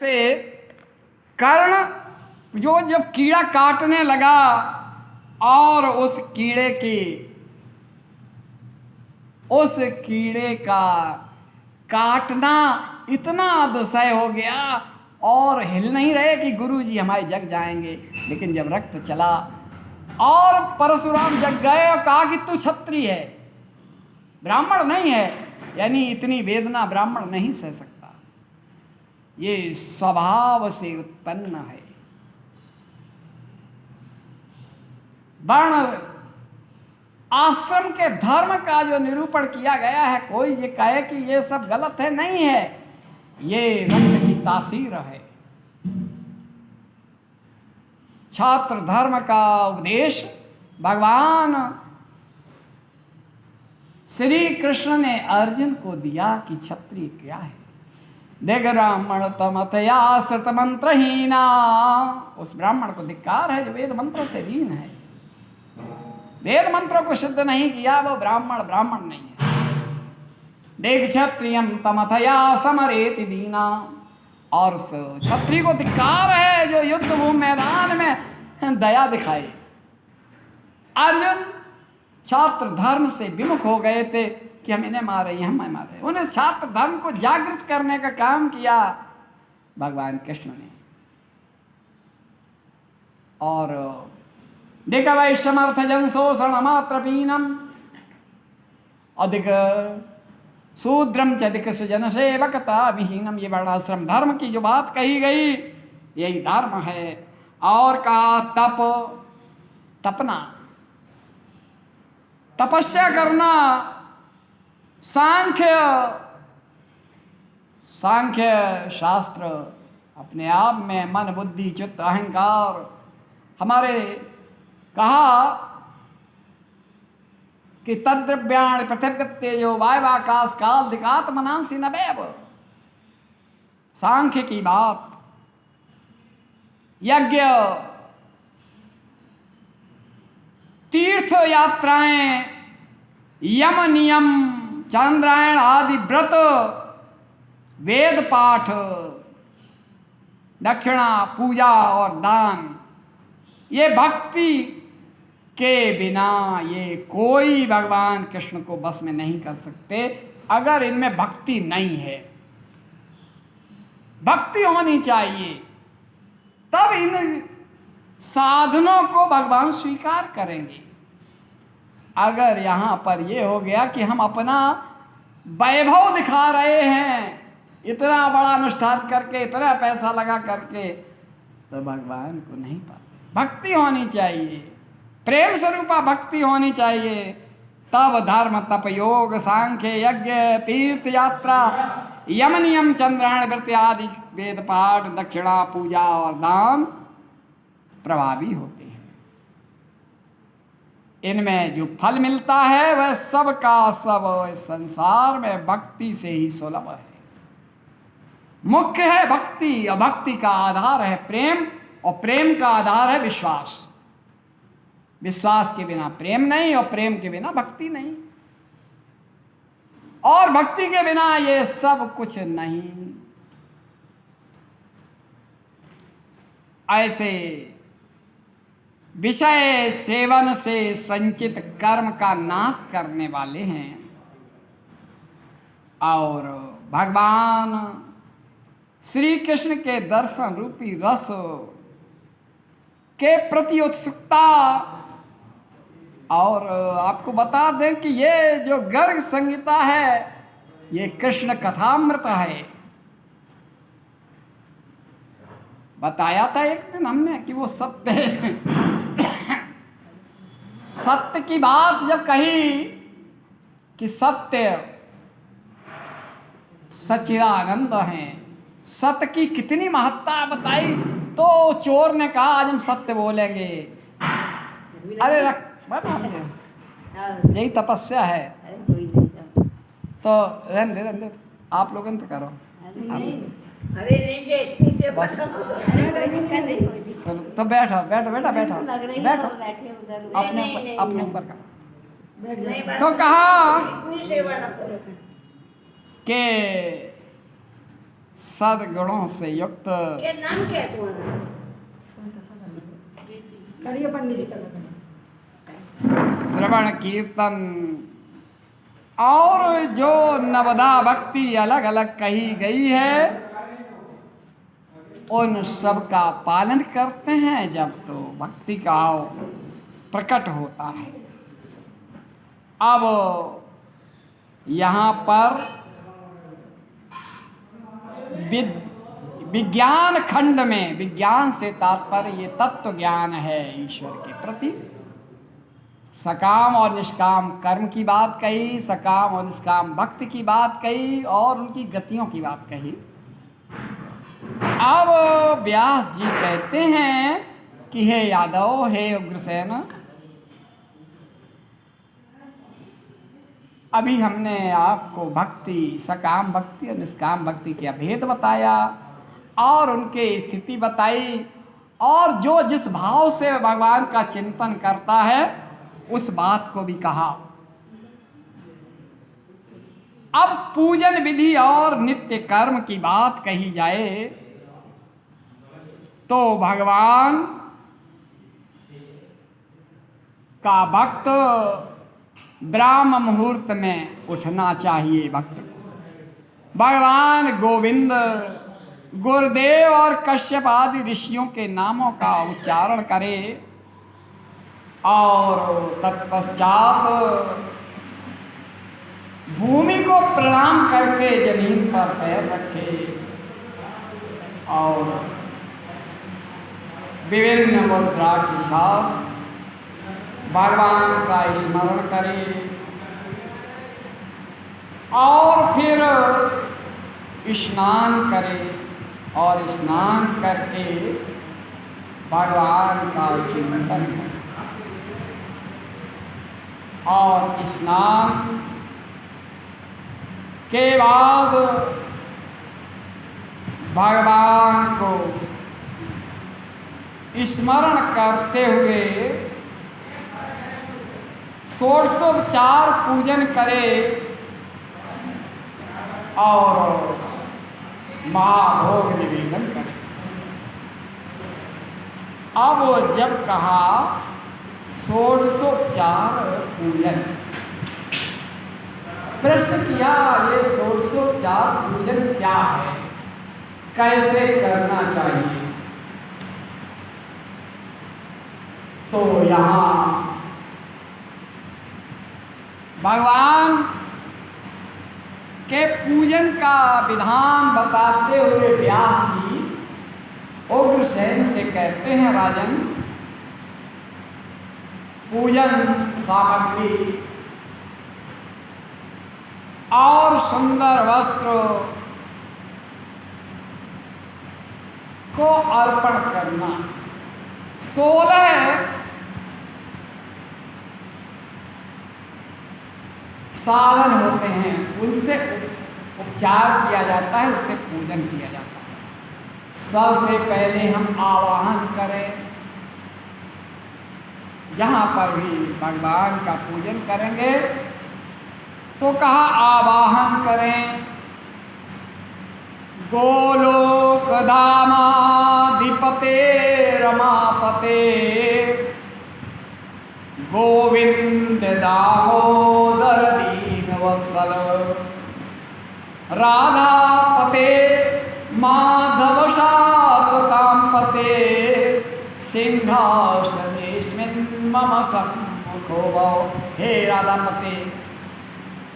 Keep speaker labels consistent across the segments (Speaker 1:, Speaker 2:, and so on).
Speaker 1: से कर्ण जो जब कीड़ा काटने लगा और उस कीड़े का काटना इतना दुसह हो गया और हिल नहीं रहे कि गुरुजी हमारे जग जाएंगे। लेकिन जब रक्त चला और परशुराम जग गए और कहा कि तू क्षत्रिय है, ब्राह्मण नहीं है, यानी इतनी वेदना ब्राह्मण नहीं सह सकता, ये स्वभाव से उत्पन्न है। वर्ण आश्रम के धर्म का जो निरूपण किया गया है, कोई ये कहे कि ये सब गलत है, नहीं है, ये रक्त की तासीर है। छात्र धर्म का उपदेश भगवान श्री कृष्ण ने अर्जुन को दिया कि क्षत्रिय क्या है। देख ब्राह्मण तमतया श्रुत मंत्रहीना, उस ब्राह्मण को धिक्कार है जो वेद मंत्रों से हीन है, वेद मंत्रों को सिद्ध नहीं किया, वो ब्राह्मण नहीं है। देख क्षत्रियम तमथया समरेति दीना, और क्षत्रिय को धिक्कार है जो युद्ध भूमि मैदान में दया दिखाए। अर्जुन छात्र धर्म से विमुख हो गए थे कि हम इन्हें मारे, हमें मारे। उन्हें छात्र धर्म को जागृत करने का काम किया भगवान कृष्ण ने। और देखा भाई समर्थ जन शोषण मात्र पीनम अधिक शूद्रम च अधिक सुजन सेवकता विहीनम, ये वर्णाश्रम धर्म की जो बात कही गई यही धर्म है। और कहा तपना, तपस्या करना, सांख्य शास्त्र अपने आप में मन बुद्धि चित्त अहंकार हमारे कहा कि तद्रव्याण पृथ्व्यतेजो वायवाकाश काल दिकात्मनांसी नवैव, सांख्य की बात, यज्ञ तीर्थ यात्राएं, यम नियम चंद्रायण आदि व्रत, वेद पाठ, दक्षिणा पूजा और दान, ये भक्ति के बिना ये कोई भगवान कृष्ण को बस में नहीं कर सकते। अगर इनमें भक्ति नहीं है, भक्ति होनी चाहिए, तब इन साधनों को भगवान स्वीकार करेंगे। अगर यहाँ पर ये हो गया कि हम अपना वैभव दिखा रहे हैं, इतना बड़ा अनुष्ठान करके, इतना पैसा लगा करके, तो भगवान को नहीं पाते। भक्ति होनी चाहिए, प्रेम स्वरूपा भक्ति होनी चाहिए, तब धर्म तप योग सांख्य यज्ञ तीर्थ यात्रा यम नियम चंद्रायण व्रत आदि वेद पाठ दक्षिणा पूजा और दान प्रभावी होते हैं। इनमें जो फल मिलता है वह सब का सब संसार में भक्ति से ही सुलभ है। मुख्य है भक्ति, और भक्ति का आधार है प्रेम, और प्रेम का आधार है विश्वास। विश्वास के बिना प्रेम नहीं, और प्रेम के बिना भक्ति नहीं, और भक्ति के बिना ये सब कुछ नहीं। ऐसे विषय सेवन से संचित कर्म का नाश करने वाले हैं, और भगवान श्री कृष्ण के दर्शन रूपी रस के प्रति उत्सुकता। और आपको बता दें कि ये जो गर्ग संहिता है ये कृष्ण कथामृत है। बताया था एक दिन हमने कि वो सत्य है। सत्य की बात जब कही कि सत्य सच्चिदानंद है, सत्य की कितनी महत्ता बताई, तो चोर ने कहा आज हम सत्य बोलेंगे। अरे रख यही तपस्या है, तो रहने दे आप लोगों पे करो।
Speaker 2: अरे
Speaker 1: बस तो बैठो बैठो बेटा बैठो बैठो अपने ऊपर का। तो कहा कि सद्गुणों से युक्त।
Speaker 2: ये नाम क्या है तुम्हारा? करिए पंडित जी का।
Speaker 1: श्रवण कीर्तन और जो नवदा भक्ति अलग अलग कही गई है उन सब का पालन करते हैं जब तो भक्ति का भाव प्रकट होता है। अब यहाँ पर विज्ञान खंड में, विज्ञान से तात्पर्य ये तत्व ज्ञान है ईश्वर के प्रति, सकाम और निष्काम कर्म की बात कही, सकाम और निष्काम भक्ति की बात कही और उनकी गतियों की बात कही। अब व्यास जी कहते हैं कि हे यादव, हे उग्रसेन, अभी हमने आपको भक्ति, सकाम भक्ति और निष्काम भक्ति के अभेद बताया और उनके स्थिति बताई और जो जिस भाव से भगवान का चिंतन करता है उस बात को भी कहा। अब पूजन विधि और नित्य कर्म की बात कही जाए तो भगवान का भक्त ब्राह्म मुहूर्त में उठना चाहिए। भक्त भगवान गोविंद, गुरुदेव और कश्यप आदि ऋषियों के नामों का उच्चारण करे और तत्पश्चात भूमि को प्रणाम करके जमीन पर पैर रखे और विभिन्न मुद्रा के साथ भगवान का स्मरण करे और फिर स्नान करे और स्नान करके भगवान का चिंतन करे और स्नान के बाद भगवान को स्मरण करते हुए षोडशोपचार पूजन करे और महाभोग निवेदन करे। अब जब कहा षोडशोपचार पूजन, प्रश्न किया ये षोडशोपचार पूजन क्या है, कैसे करना चाहिए? तो यहाँ भगवान के पूजन का विधान बताते हुए व्यास जी उग्रसेन से कहते हैं, राजन, पूजन सामग्री और सुंदर वस्त्र को अर्पण करना, 16 साधन होते हैं, उनसे उपचार किया जाता है, उससे पूजन किया जाता है। सबसे पहले हम आवाहन करें, जहाँ पर भी भगवान का पूजन करेंगे तो कहा आवाहन करें, गोलोक धामाधिपते रमापते गोविंद दामोदर दीनवत्सल राधापते माधव शातकांपते सिंहासनेस्मिन् मम सम्मुखो भव। हे राधापते,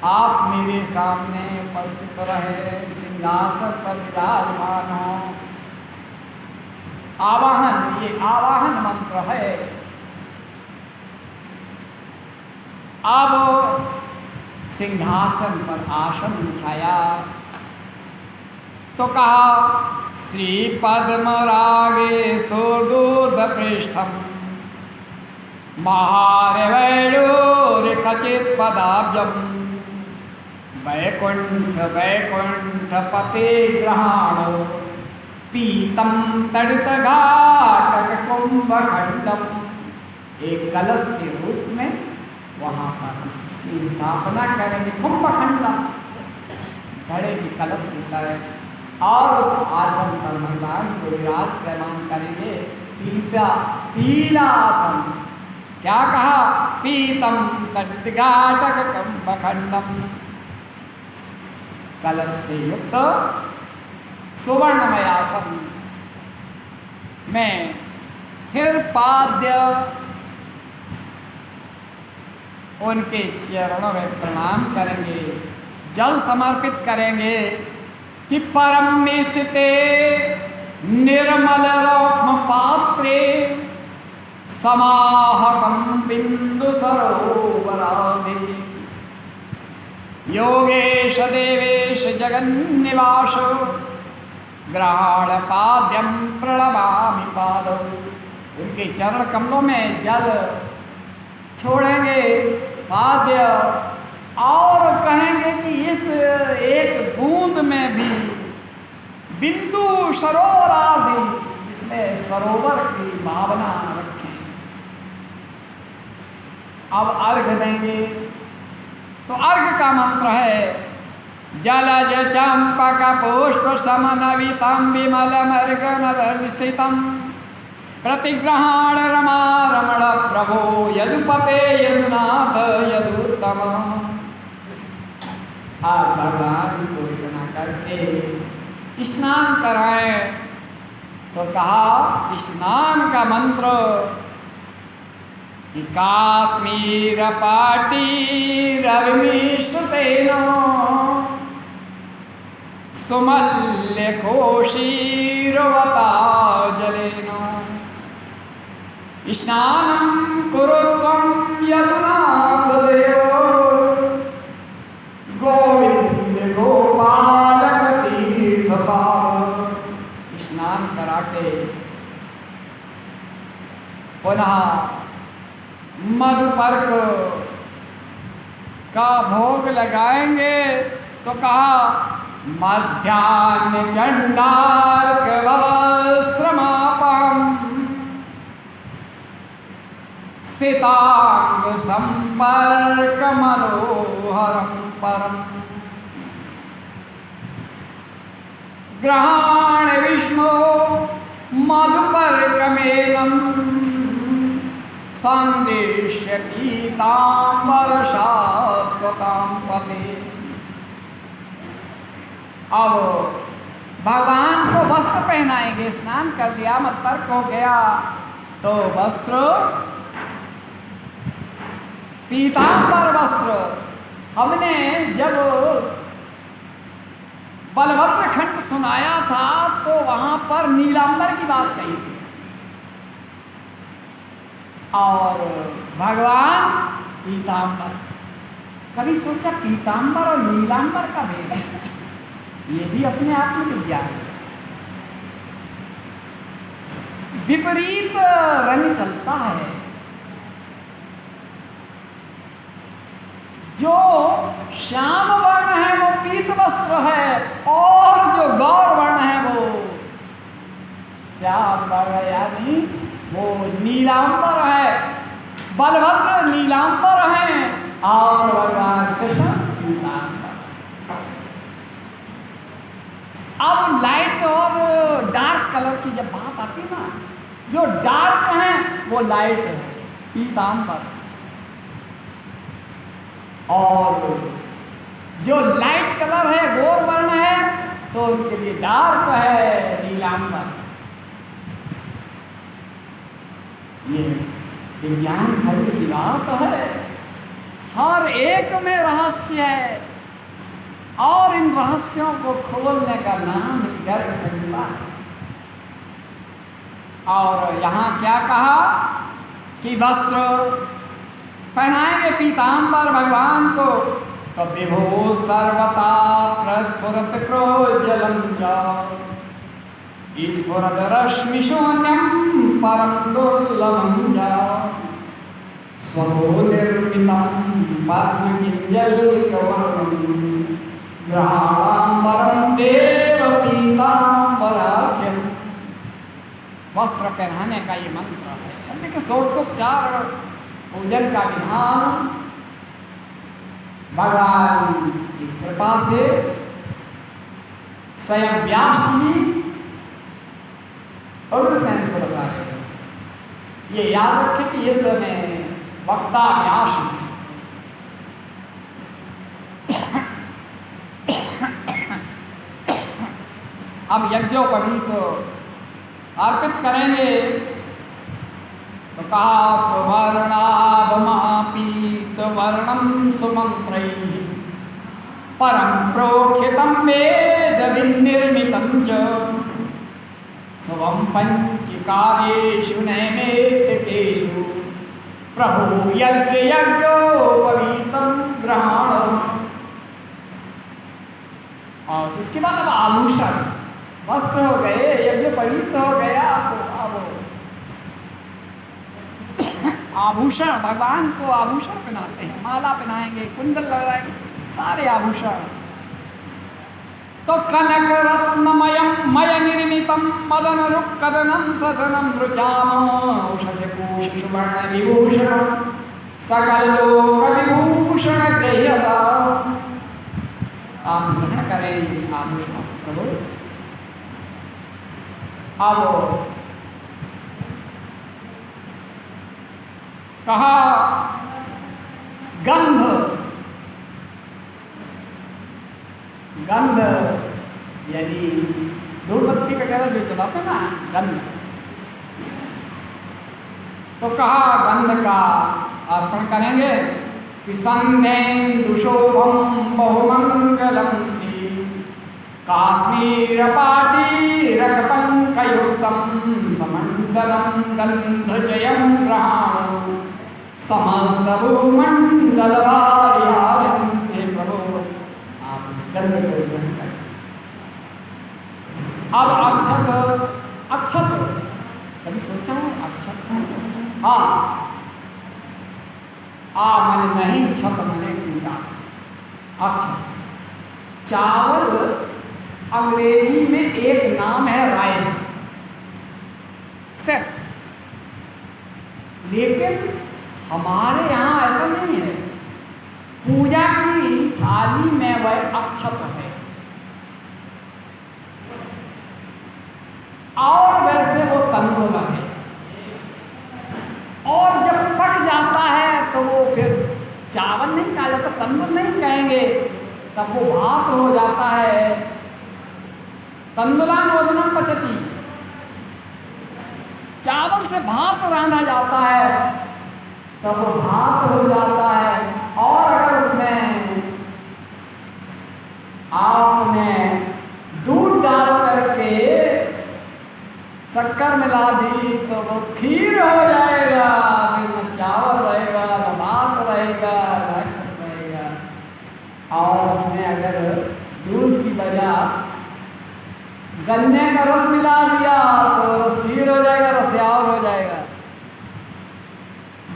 Speaker 1: आप मेरे सामने उपस्थित रहे, सिंहासन पर विराजमान हो। आवाहन, ये आवाहन मंत्र है। अब सिंहासन पर आसन बिछाया तो कहा, श्री पद्मरागे स्तोदूत पृष्ठम महारवैडूर्यखचित पदाब्जम वैकुंठ वैकुंठपते ग्रहाणो पीतम तड़ित घाटक कुंभखंडम। एक कलश के रूप में वहाँ पर इसकी स्थापना करेंगे, कुंभखंडम, घड़े की कलश की तरह और उस आसन पर भगवान को विराजमान करेंगे। पीला आसन, क्या कहा? पीतम तद्घाटक कंबखंडम, कलश से युक्त सुवर्णमय आसन में फिर पाद्य उनके चरणों में प्रणाम करेंगे, जल समर्पित करेंगे कि परम में स्थिते निर्मल रौक्म पात्रे समाहकम बिंदु सरोवराधि योगेश देवेश जगन्निवास ग्रहण पाद्यम प्रणमामि पादौ। उनके चरण कमलों में जल छोड़ेंगे, पाद्य, और कहेंगे कि इस एक बूंद में भी बिंदु सरोवर आदि, इसमें सरोवर की भावना रखें। अब अर्घ देंगे, तो अर्घ का मंत्र है जलज चंपक पुष्प समनवितम विमलमर्गनदर्शितम प्रतिग्रहण रमा रमण प्रभो यदुपते यदुनाथ यदुत्तम। आप भगवान को इतना करके स्नान कराएं, तो कहा स्नान का मंत्र कि काश्मीर पाटी रविमिश्रतेन सुमल्य कोशीरवता जलेन स्नानं कुरु त्वं यदुनाथ देवो गोविंद गोपालक तीर्थपाल। स्नान करा के पुनः मधुपर्क का भोग लगाएंगे, तो कहा मध्याह्न चंडार्क वस्त्रमापम सितांग संपर्क मनोहरम परम ग्रहण विष्णु मधुपर्कमेनं संदेश्य पीतांबर शाश्वतां पते। अब भगवान को वस्त्र पहनाएंगे, स्नान कर लिया, मत्पर्क हो गया, तो वस्त्र पीतांबर वस्त्र। हमने जब बलभद्र खंड सुनाया था तो वहां पर नीलांबर की बात कही थी, और भगवान पीतांबर। कभी सोचा पीतांबर और नीलांबर का भेद है? ये भी अपने आप में विज्ञान है। विपरीत रंग चलता है, जो श्याम वर्ण है वो पीत वस्त्र है, और जो गौर वर्ण है वो श्याम वर्ण यानी वो नीलांबर है। बलभद्र नीलांबर हैं और भगवान कृष्ण पीतांबर। अब लाइट और डार्क कलर की जब बात आती ना, जो डार्क है वो लाइट है पीतांबर, और जो लाइट कलर है गौर वर्ण है तो उनके लिए डार्क है नीलांबर। ये विज्ञान खंड की बात है, हर एक में रहस्य है, और इन रहस्यों को खोलने का नाम गर्ग संहिता है। और यहाँ क्या कहा कि वस्त्र पहनाएंगे पीतांबर भगवान को, तो विभो सर्वता प्रस्फुरत प्रोज्वलम च स्फुरत रश्मि शून्यम परम दुर्लभम च स्वो निर्मितं पद्मकिंजलकवर्णं ग्रहांबरं देव पीतांबराख्यं। वस्त्र पहनाने का ये मंत्र है। देखिए षोडशोपचार पूजन का विधान भगवान की कृपा से स्वयं व्यास जी उग्रसेन को बता रहे हैं। ये याद रखें कि ये समय वक्ता व्यास हैं। अब यज्ञोपवीत अर्पित करेंगे तो कहा सुवर्णाभमापीत वर्णम सुमंत्रैः परम प्रोक्षितं वेद विनिर्मितं च स्वं पंचकार्येषु नैमित्तिकेषु प्रभु यज्ञोपवीतं ग्रहण। और इसके बाद अब आभूषण वस्त्र हो गए, यज्ञ पवित्र हो गया, तो अब आभूषण भगवान को आभूषण पहनाते हैं, माला पहनाएंगे, कुंडल लगाएंगे, सारे आभूषण। तो कनक रत्नमयम मय निर्मितम मदन रुक्कदनम सदनम रुचाम औषधपूष सुवर्ण विभूषण सकल लोक विभूषण गृह्यता। आप ग्रहण करें आभूषण प्रभु। अब कहा गंध, गंध यानी धूपबत्ती का कहना जो चलाते ना गंध, तो कहा गंध का अर्पण करेंगे कि संध्येन्दुशोभम बहुमंगलम श्री काश्मीरपाटीरकपङ्कयुक्तं समण्डलं गन्धजयं गृहाणो समस्तभूमण्डलवारिहारं। हे प्रभु आप इस गंध को ग्रहण करें। अब अक्षत, अक्षत कभी सोचा है अक्षत? हाँ, मैंने नहीं, छत मैंने पूजा। अक्षत चावल अंग्रेजी में एक नाम है राइस सेट, लेकिन हमारे यहाँ ऐसा नहीं है। पूजा की थाली में वह अक्षत है, और वैसे वो तंदुल है, और जब पक जाता है तो वो फिर चावल नहीं कहा जाता, तंदुल नहीं कहेंगे, तब वो भात हो जाता है। तंदुलानोदनम पचती, चावल से भात रांधा जाता है तब वो भात हो जाता है। और अगर उसमें आपने दूध डाल करके शक्कर मिला दी तो वो खीर हो जाएगा, फिर न चावल रहेगा, न भात रहेगा, न अक्षत रहेगा। और उसमें अगर दूध की बजाय गन्ने का रस मिला दिया तो रस खीर हो जाएगा, रसयावर हो जाएगा।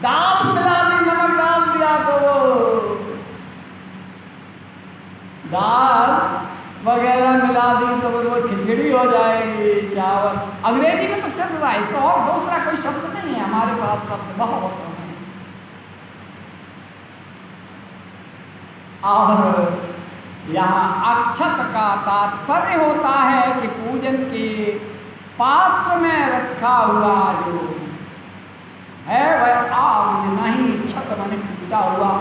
Speaker 1: दाल मिला दी, नमक डाल दिया तो वो दाल वगैरह मिला दी तो वो खिचड़ी हो जाएगी, चावल। अंग्रेजी में तो सिर्फ राइस, और दूसरा कोई शब्द नहीं है, हमारे पास शब्द बहुत हैं। और यहाँ अक्षत का तात्पर्य होता है कि पूजन के पात्र में रखा हुआ जो है वह नहीं, छत माने टूटा हुआ,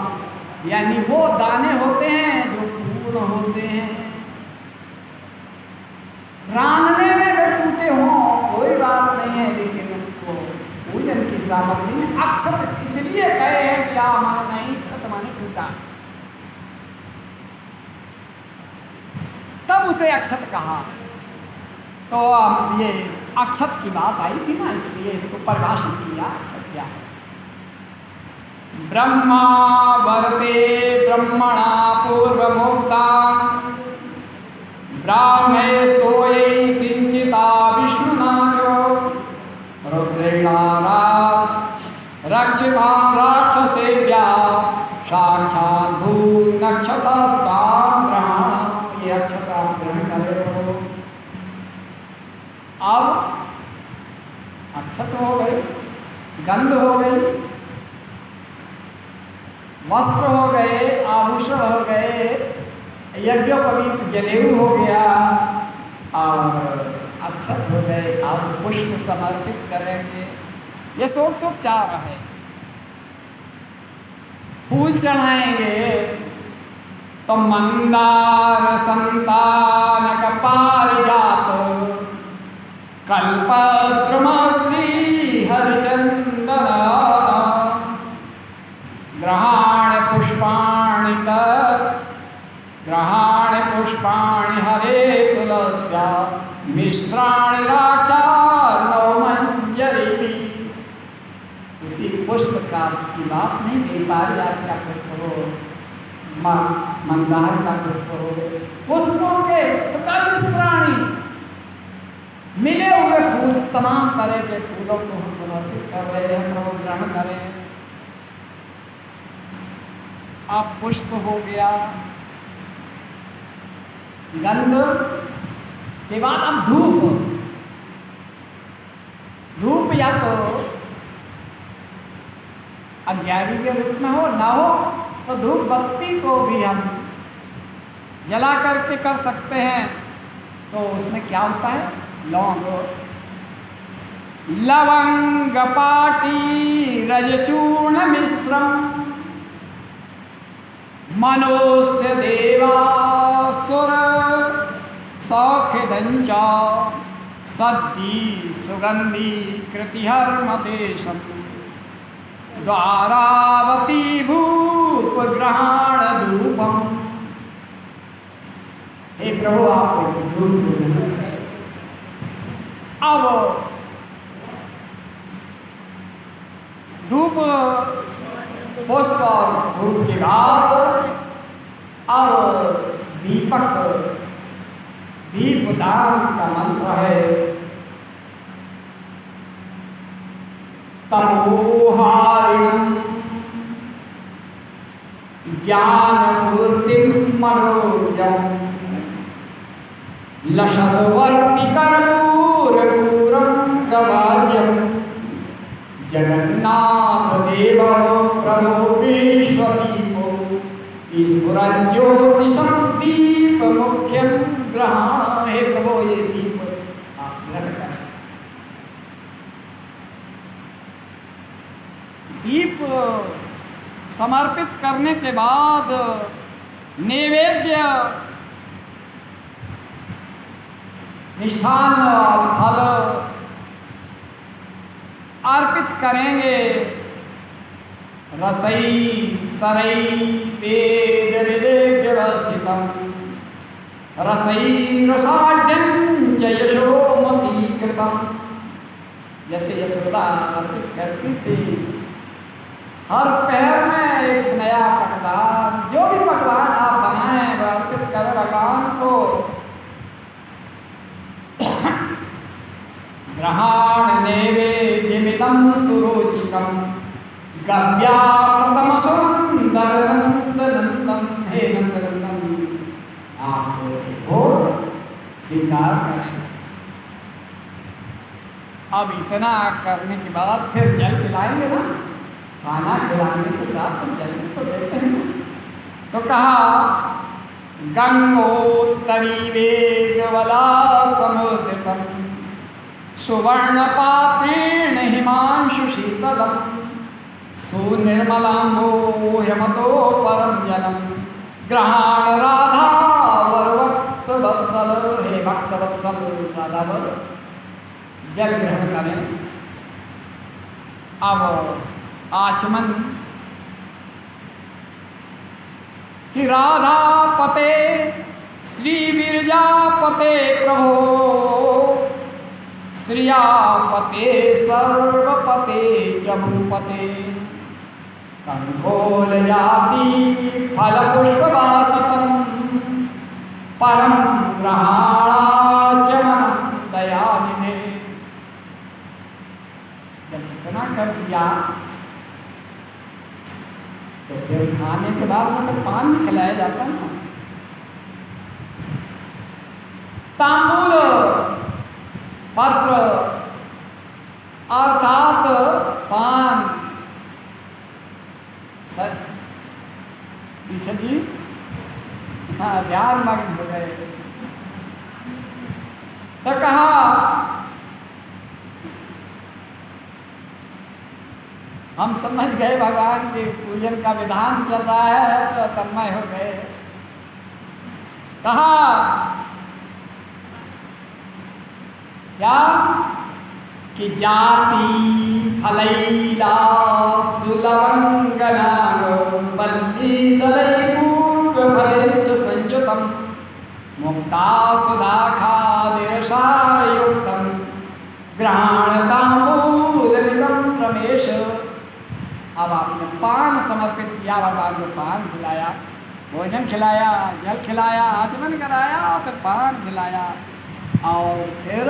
Speaker 1: यानी वो दाने होते हैं जो पूर्ण होते हैं। रांधने में वे टूटे हों कोई बात नहीं है, लेकिन उनको पूजन की सामग्री में अक्षत इसलिए कहे हैं कि माना नहीं, छत माने टूटा, तब उसे अक्षत कहा। तो ये अक्षत की बात आई थी ना, इसलिए इसको परिभाषित किया। अक्षत क्या है? ब्रह्मा वर्ते ब्रह्मणा पूर्वमुक्ता ब्राह्मे स्तोये सिंचिता विष्णुना च रुद्रेणा रक्षिता राक्षसेभ्या साक्षात् भूनक्षतास्तां ग्रहण। ये अक्षता ग्रहण करे हो। अब अक्षत हो गई, गंध हो गई, वस्त्र हो गए, आभूषण हो गए, यज्ञोपवीत जनेऊ हो गया, और अक्षत हो गए और पुष्प समर्पित करेंगे। ये षोडशोपचार है। फूल चढ़ाएंगे तो मंदार संतान पारिजात कल्पद्रुम श्री हरिचंदन ग्रहाण पुष्पाणि हरे तुलस्या मिश्राणि राचार्णव मंजरी। उसी पुष्प का की बात नहीं, बेपारिजात का पुष्प हो, मंदार का पुष्प हो, पुष्पों के मिश्राणी मिले हुए फूल, तमाम तरह के फूलों को हम समर्पित कर रहे हैं, प्रभु ग्रहण करें। अब पुष्प हो गया, गंध के बाद अब धूप या तो अज्ञानी के रूप में हो ना हो तो धूप बत्ती को भी हम जला करके कर सकते हैं। तो उसमें क्या होता है, लौंग, लवंग, पाटी, रजचूर्ण मिश्रम मनुष्य देवासुर सौखिदंचा सद्दी सुगंधी कृतिहर्मदेशम द्वारावती भूप ग्रहण धूपम। हे प्रभु आप इसे धूप अब धूप पुष्प और धूप के बाद अब दीपदान का मंत्र है तमोहारिणम् ज्ञानमूर्तिं मनोजम् लशद्वर्ति कर्पूरपूरं गवाज्यम् जगन्नाथ देव प्रभो विश्वदीपो स्फुरज्योतिषं दीप मुख्यं ग्रहण। हे प्रभु ये दीप आप ग्रहण करें। दीप समर्पित करने के बाद नैवेद्य मिष्ठान और फल अर्पित करेंगे। रसई सरई वेद विदेह व्यवस्थितम रसई रसाढ्यं च यशोमती कृतम। जैसे यशोदा अर्पित करती थी, हर पहर में एक नया पकवान, जो भी पकवान आप बनाएं वह अर्पित करें भगवान को। ग्रहाण नैवेद्यमिदं सुरुचिकं गव्यामृतम सुंदर नंदनंदन। हे नंदनंदन आप भोग स्वीकार करें। अब इतना करने के बाद फिर जल पिलाएंगे ना, खाना खिलाने के साथ हम जल को देते हैं। तो कहा गंगोत्तरी वेगवला समुद्रतम सुवर्ण पात्रेण हिमांशु शीतलम सुनिर्मलाम्बो यमतो परम जलम ग्रहाण राधा वरवक्त वत्सल। हे भक्त वत्सल राधा वर जल ग्रहण करें। अब आचमन कि राधा पते श्री विरजापते प्रभो श्रियापते सर्वपते जमुपते कंकोल जाति फल पुष्पवासितम परम ग्रहाणाचमन दयानिधे। जब इतना कर दिया तो फिर खाने के बाद मतलब पान भी खिलाया जाता है ना। तांबूल पत्र अर्थात पान जी हाँ ध्यान मग्न हो गए। तो कहा हम समझ गए भगवान के पूजन का विधान चल रहा है, तो तन्मय हो गए। कहा क्या कि जाति फलैला सुलभंगनागो बल्ली दलै पूर्व फलिश्च संयुतम मुक्ता सुधाखादिरसारयुक्तम ग्रहणताम्बूलमिदं रमेश। अब आपने पान समर्पित किया, भगवान को पान खिलाया, भोजन खिलाया, जल खिलाया, आचमन कराया, फिर पान खिलाया, और फिर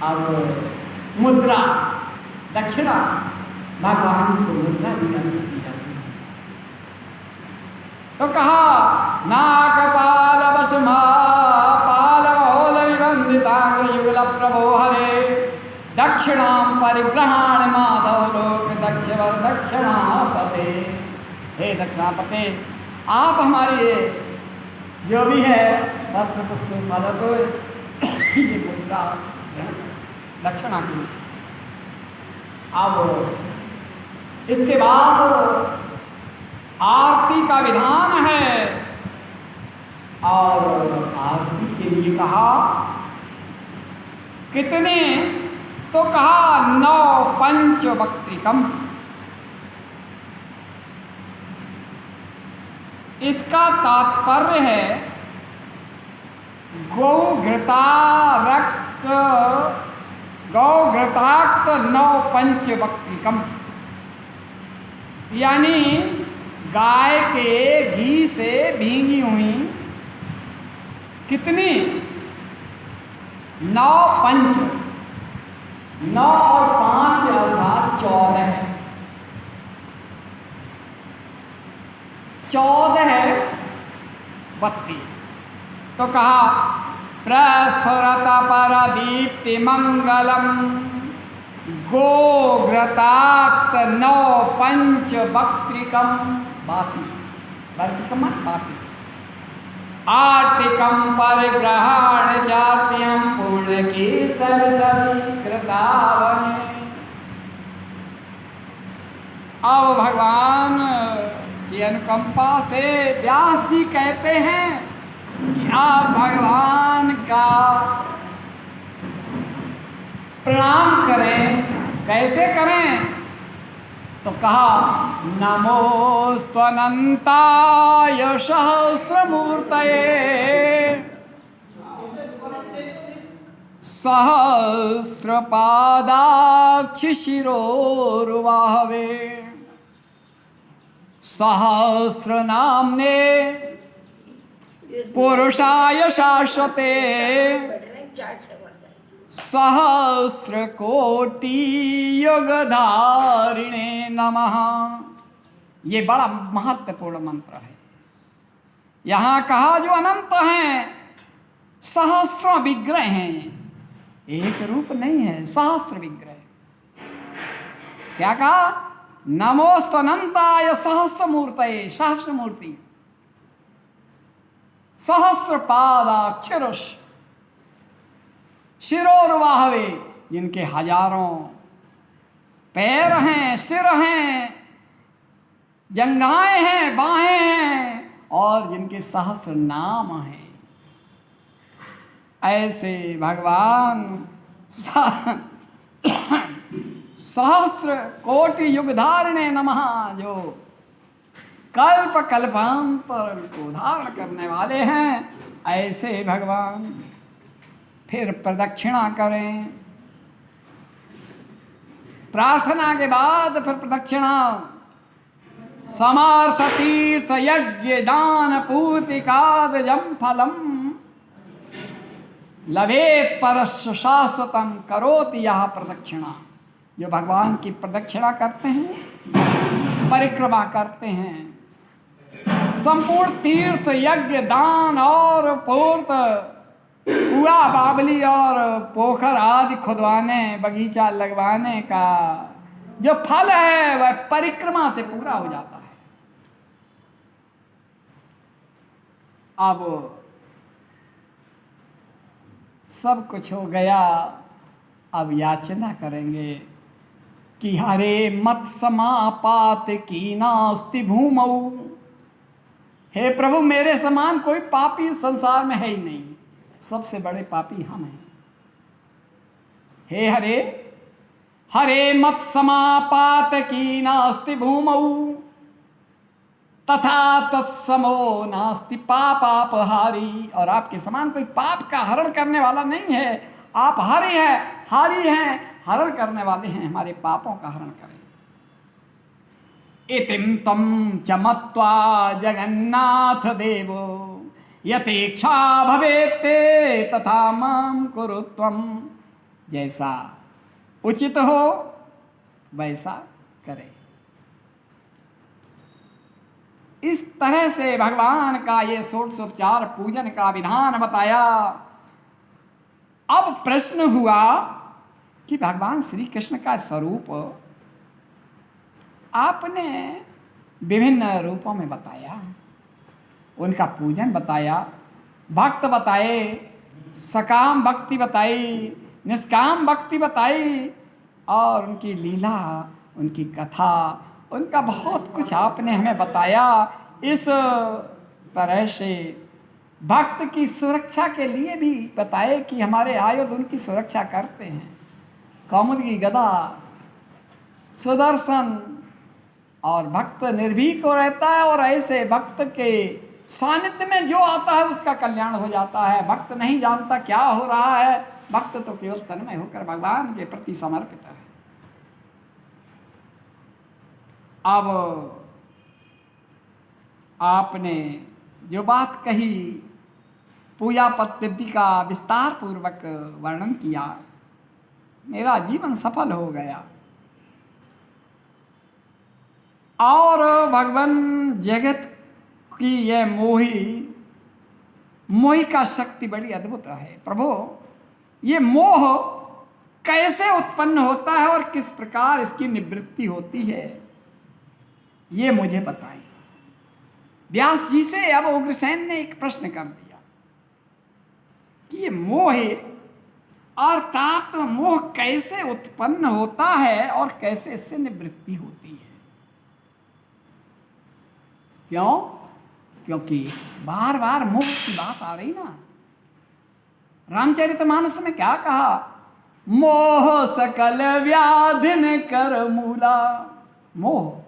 Speaker 1: अब मुद्रा दक्षिणा भगवान को मुद्रा दिया जाती है। तो कहा नागपाल वसुमा पाल महोल विवंदितांग युगल प्रभो हरे दक्षिणाम परिग्रहण माधव लोक दक्षवर दक्षिणापते। हे दक्षिणापते, आप हमारी जो भी है पत्र पुस्तक मदद हो ये मुद्रा दक्षिणा की। अब इसके बाद आरती का विधान है, और आरती के लिए कहा कितने, तो कहा 9 पंचवक्त्रिकम। इसका तात्पर्य है गौघृताक्त 9 पंचवक्त्रिकम, यानी गाय के घी से भींगी हुई कितनी 9 पंच, 9 और 5 अर्थात 14 बत्ती। तो कहा प्रस्फुरत परदीप्ति मंगलम गोघृताक्त 9 पंचवक्त्रिकम बाती, बाती आर्तिकम परिग्रहण चात्यम पूर्ण कीर्तन सभी कृतावने। अब भगवान की अनुकंपा से व्यास जी कहते हैं कि आप भगवान का प्रणाम करें। कैसे करें? तो कहा नमोस्तनंताय सहस्रमूर्तये सहस्रपादाक्षिशिरोर्वाहवे सहस्रनाम्ने पुरुषाय शाश्वते सहस्रकोटि युगधारिणे नमः। ये बड़ा महत्वपूर्ण मंत्र है। यहाँ कहा जो अनंत हैं, सहस्र विग्रह हैं, एक रूप नहीं है, सहस्र विग्रह। क्या कहा? नमोस्तनंताय सहस्र मूर्तये, सहस्र मूर्ति, सहस्र पादाक्षिरुष शिरोर्वाहवे, जिनके हजारों पैर हैं, सिर हैं, जंघाएं हैं, बाहें हैं, और जिनके सहस्र नाम हैं। ऐसे भगवान सहस्र कोटि युगधारिणे नमः, जो कल्प कल्पांतर को धारण करने वाले हैं, ऐसे भगवान। फिर प्रदक्षिणा करें, प्रार्थना के बाद फिर प्रदक्षिणा। समार्थ तीर्थ यज्ञ दान पूतिकादजम फलम लभेत परस्य शाश्वतम करोति यह प्रदक्षिणा। जो भगवान की प्रदक्षिणा करते हैं, परिक्रमा करते हैं, संपूर्ण तीर्थ यज्ञ दान और पूर्त कुआ बावली और पोखर आदि खुदवाने, बगीचा लगवाने का जो फल है वह परिक्रमा से पूरा हो जाता है। अब सब कुछ हो गया, अब याचना करेंगे कि हरे मत समापात की नास्ति भूमौ। हे प्रभु, मेरे समान कोई पापी इस संसार में है ही नहीं, सबसे बड़े पापी हम हैं। हे हरे, हरे मत समापात की नास्ति भूमौ तथा तत्समो नास्ति पापापहारी। और आपके समान कोई पाप का हरण करने वाला नहीं है। आप हरि हैं, हारी हैं, हरण करने वाले हैं, हमारे पापों का हरण करें। इतिम तम च मत्वा जगन्नाथ देवो यथेच्छा भवेत्ते तथा मां कुरु त्वं। जैसा उचित हो वैसा करे। इस तरह से भगवान का ये षोडशोपचार पूजन का विधान बताया। अब प्रश्न हुआ कि भगवान श्री कृष्ण का स्वरूप आपने विभिन्न रूपों में बताया, उनका पूजन बताया, भक्त बताए, सकाम भक्ति बताई, निष्काम भक्ति बताई, और उनकी लीला, उनकी कथा, उनका बहुत कुछ आपने हमें बताया। इस तरह से भक्त की सुरक्षा के लिए भी बताए कि हमारे आयुध उनकी सुरक्षा करते हैं। कौमुदी गदा, सुदर्शन, और भक्त निर्भीक हो रहता है, और ऐसे भक्त के सानिध्य में जो आता है उसका कल्याण हो जाता है। भक्त नहीं जानता क्या हो रहा है, भक्त तो केवल तन्मय होकर भगवान के प्रति समर्पित है। अब आपने जो बात कही, पूजा पद्धति का विस्तार पूर्वक वर्णन किया, मेरा जीवन सफल हो गया। और भगवान जगत की यह मोही का शक्ति बड़ी अद्भुत है। प्रभु, ये मोह कैसे उत्पन्न होता है और किस प्रकार इसकी निवृत्ति होती है, ये मुझे बताएं। व्यास जी से अब उग्रसेन ने एक प्रश्न कर दिया कि ये मोह अर्थात मोह कैसे उत्पन्न होता है और कैसे इससे निवृत्ति होती है। क्यों? क्योंकि बार बार मोह की बात आ रही ना। रामचरितमानस में क्या कहा? मोह सकल व्याधिन कर मूला। मोह,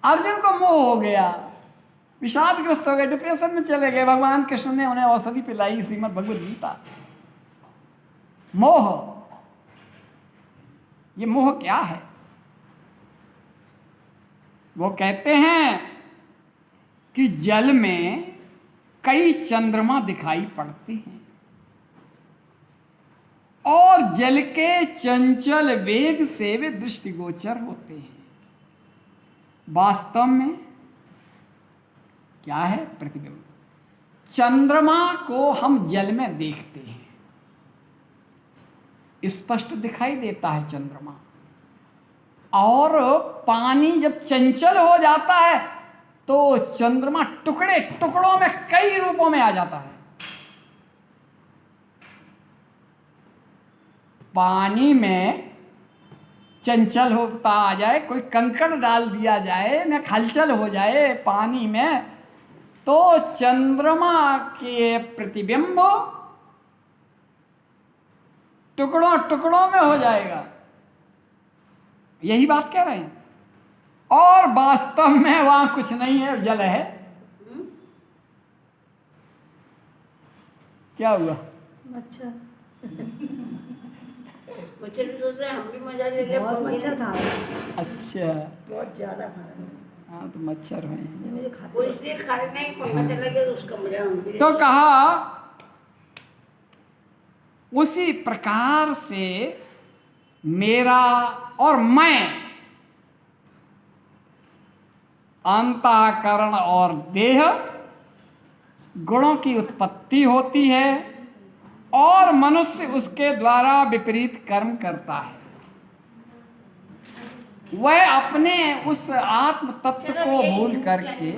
Speaker 1: अर्जुन को मोह हो गया, विषादग्रस्त हो गए, डिप्रेशन में चले गए। भगवान कृष्ण ने उन्हें औषधि पिलाई, श्रीमद् भगवद गीता। मोह, ये मोह क्या है? वो कहते हैं कि जल में कई चंद्रमा दिखाई पड़ते हैं और जल के चंचल वेग से वे दृष्टिगोचर होते हैं। वास्तव में क्या है? प्रतिबिंब। चंद्रमा को हम जल में देखते हैं, स्पष्ट दिखाई देता है चंद्रमा। और पानी जब चंचल हो जाता है तो चंद्रमा टुकड़े टुकड़ों में कई रूपों में आ जाता है। पानी में चंचल होता आ जाए, कोई कंकड़ डाल दिया जाए न, हलचल हो जाए पानी में, तो चंद्रमा के प्रतिबिंब टुकड़ों टुकड़ों में हो जाएगा। यही बात कह रहे हैं। और वास्तव में वहां कुछ नहीं है, जल है। क्या हुआ?
Speaker 2: मच्छर।
Speaker 3: मच्छर भी सोच रहे हैं, हम भी मजा ले ले।
Speaker 2: बहुत मच्छर खा रहे हैं,
Speaker 1: अच्छा,
Speaker 2: बहुत ज्यादा खा रहे हैं।
Speaker 1: हाँ तो मच्छर हैं।
Speaker 2: मुझे खाते
Speaker 3: वो इसलिए खा रहे नहीं, पंखा चला गया तो उसका मजा हम भी
Speaker 1: तो कहा उसी प्रकार से मेरा और मैं, अंतःकरण और देह गुणों की उत्पत्ति होती है और मनुष्य उसके द्वारा विपरीत कर्म करता है। वह अपने उस आत्म तत्व को भूल करके